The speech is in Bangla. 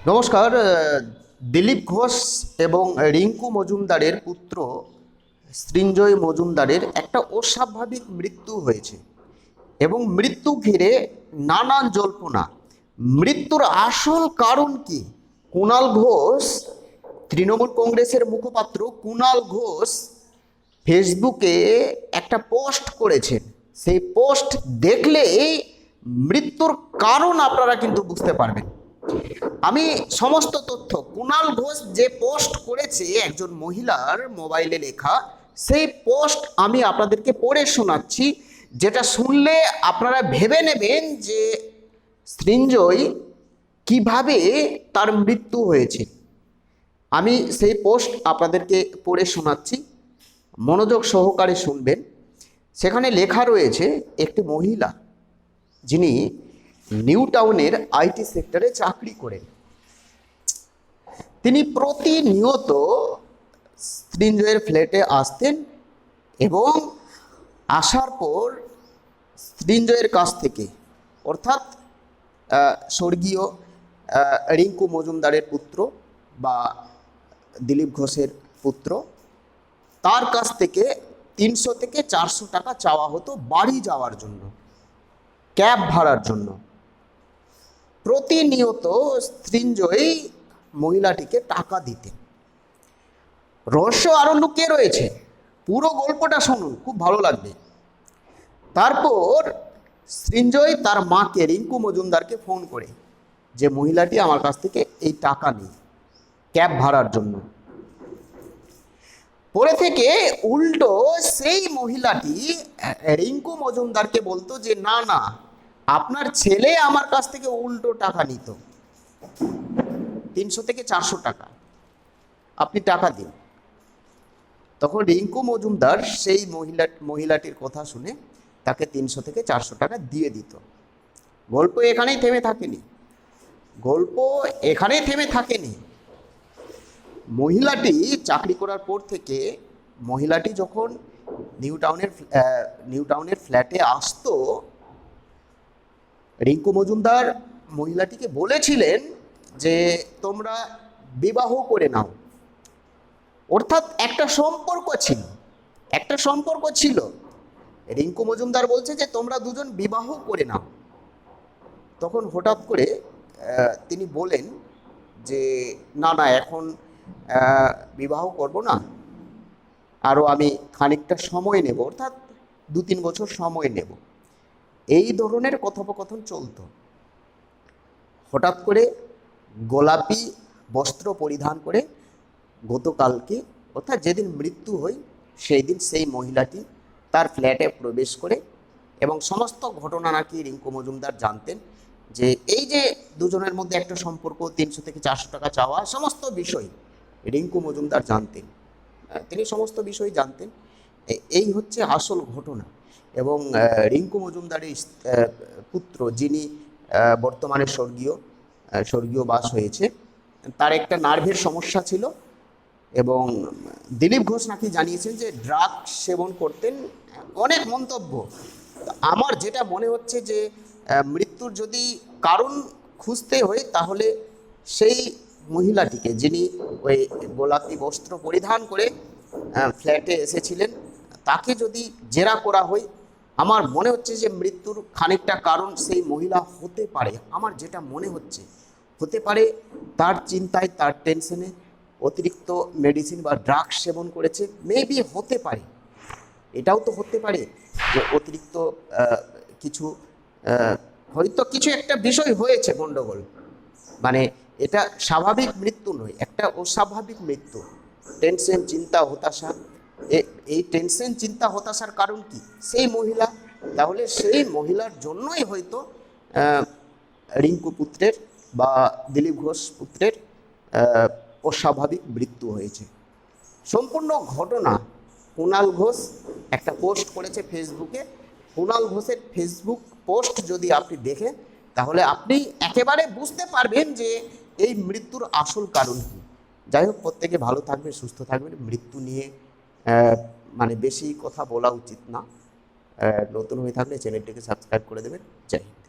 নমস্কার। দিলীপ ঘোষ এবং রিঙ্কু মজুমদারের পুত্র সৃঞ্জয় মজুমদারের একটা অস্বাভাবিক মৃত্যু হয়েছে এবং মৃত্যু ঘিরে নানান জল্পনা। মৃত্যুর আসল কারণ কি? কুণাল ঘোষ, তৃণমূল কংগ্রেসের মুখপাত্র কুণাল ঘোষ ফেসবুকে একটা পোস্ট করেছেন। সেই পোস্ট দেখলেই মৃত্যুর কারণ আপনারা কিন্তু বুঝতে পারবেন। আমি সমস্ত তথ্য, কুণাল ঘোষ যে পোস্ট করেছে একজন মহিলার মোবাইলে লেখা, সেই পোস্ট আমি আপনাদেরকে পড়ে শোনাচ্ছি, যেটা শুনলে আপনারা ভেবে নেবেন যে সৃঞ্জয় কিভাবে তার মৃত্যু হয়েছে। আমি সেই পোস্ট আপনাদেরকে পড়ে শোনাচ্ছি, মনোযোগ সহকারে শুনবেন। সেখানে লেখা রয়েছে, একটি মহিলা যিনি নিউ টাউনের আইটি সেক্টরে চাকরি করেন, তিনি প্রতিনিয়ত সৃঞ্জয়ের ফ্ল্যাটে আসতেন এবং আসার পর সৃঞ্জয়ের কাছ থেকে, অর্থাৎ স্বর্গীয় রিঙ্কু মজুমদারের পুত্র বা দিলীপ ঘোষের পুত্র, তার কাছ থেকে 300 থেকে 400 টাকা চাওয়া হতো বাড়ি যাওয়ার জন্য, ক্যাব ভাড়ার জন্য। প্রতিনিয়ত সৃঞ্জয় মহিলাটিকে টাকা দিতেন। রহস্য আরো লুকিয়ে রয়েছে, পুরো গল্পটা শুনুন, খুব ভালো লাগবে। তারপর সৃঞ্জয় তার মাকে, রিঙ্কু মজুমদারকে ফোন করে, যে মহিলাটি আমার কাছ থেকে এই টাকা নেই ক্যাব ভাড়ার জন্য। পরে থেকে উল্টো সেই মহিলাটি রিঙ্কু মজুমদারকে বলতো যে না না, আপনার ছেলে আমার কাছ থেকে উল্টো টাকা নিত, 300 থেকে 400 টাকা, আপনি টাকা দিন। তখন রিঙ্কু মজুমদার সেই মহিলাটির কথা শুনে তাকে 300 থেকে 400 টাকা দিয়ে দিত। গল্প এখানেই থেমে থাকেনি, গল্প এখানেই থেমে থাকেনি। মহিলাটি চাকরি করার পর থেকে, মহিলাটি যখন নিউ টাউনের ফ্ল্যাটে আসতো, রিঙ্কু মজুমদার মহিলাটিকে বলেছিলেন যে তোমরা বিবাহ করে নাও। অর্থাৎ একটা সম্পর্ক ছিল, একটা সম্পর্ক ছিল। রিঙ্কু মজুমদার বলছে যে তোমরা দুজন বিবাহ করে নাও। তখন হঠাৎ করে তিনি বলেন যে না না, এখন বিবাহ করব না, আরও আমি খানিকটা সময় নেব, অর্থাৎ 2-3 বছর সময় নেব। এই ধরনের কথোপকথন চলতো। হঠাৎ করে গোলাপি বস্ত্র পরিধান করে গতকালকে, অর্থাৎ যেদিন মৃত্যু হয় সেই দিন, সেই মহিলাটি তার ফ্ল্যাটে প্রবেশ করে, এবং সমস্ত ঘটনা নাকি রিঙ্কু মজুমদার জানতেন, যে এই যে দুজনের মধ্যে একটা সম্পর্ক, 300 থেকে 400 টাকা চাওয়া, সমস্ত বিষয় রিঙ্কু মজুমদার জানতেন। তিনি সমস্ত বিষয় জানতেন। এই হচ্ছে আসল ঘটনা। এবং রিঙ্কু মজুমদারের পুত্র, যিনি বর্তমানে স্বর্গীয় বাস হয়েছে, তার একটা নার্ভের সমস্যা ছিল, এবং দিলীপ ঘোষ নাকি জানিয়েছেন যে ড্রাগ সেবন করতেন। অনেক মন্তব্য। আমার যেটা মনে হচ্ছে যে মৃত্যুর যদি কারণ খুঁজতে হয়, তাহলে সেই মহিলাটিকে, যিনি ওই গোলাপি বস্ত্র পরিধান করে ফ্ল্যাটে এসেছিলেন, তাকে যদি জেরা করা হয়, আমার মনে হচ্ছে যে মৃত্যুর খানিকটা কারণ সেই মহিলা হতে পারে। আমার যেটা মনে হচ্ছে, হতে পারে তার চিন্তায়, তার টেনশনে অতিরিক্ত মেডিসিন বা ড্রাগস সেবন করেছে। মেবি হতে পারে, এটাও তো হতে পারে যে অতিরিক্ত কিছু, হয়তো কিছু একটা বিষয় হয়েছে গণ্ডগোল। মানে এটা স্বাভাবিক মৃত্যু নয়, একটা অস্বাভাবিক মৃত্যু। টেনশন, চিন্তা, হতাশা। এই টেনশন, চিন্তা, হতাশার কারণ কি? সেই মহিলা। তাহলে সেই মহিলার জন্যই হয়তো রিঙ্কু পুত্রের বা দিলীপ ঘোষ পুত্রের অস্বাভাবিক মৃত্যু হয়েছে। সম্পূর্ণ ঘটনা কুণাল ঘোষ একটা পোস্ট করেছে ফেসবুকে। কুণাল ঘোষের ফেসবুক পোস্ট যদি আপনি দেখেন, তাহলে আপনি একেবারে বুঝতে পারবেন যে এই মৃত্যুর আসল কারণ কী। যাই হোক, প্রত্যেকে ভালো থাকবেন, সুস্থ থাকবেন। মৃত্যু নিয়ে মানে বেশি কথা বলা উচিত না। নতুন হয়ে থাকলে চ্যানেলটিকে সাবস্ক্রাইব করে দেবেন। জয় হিন্দ।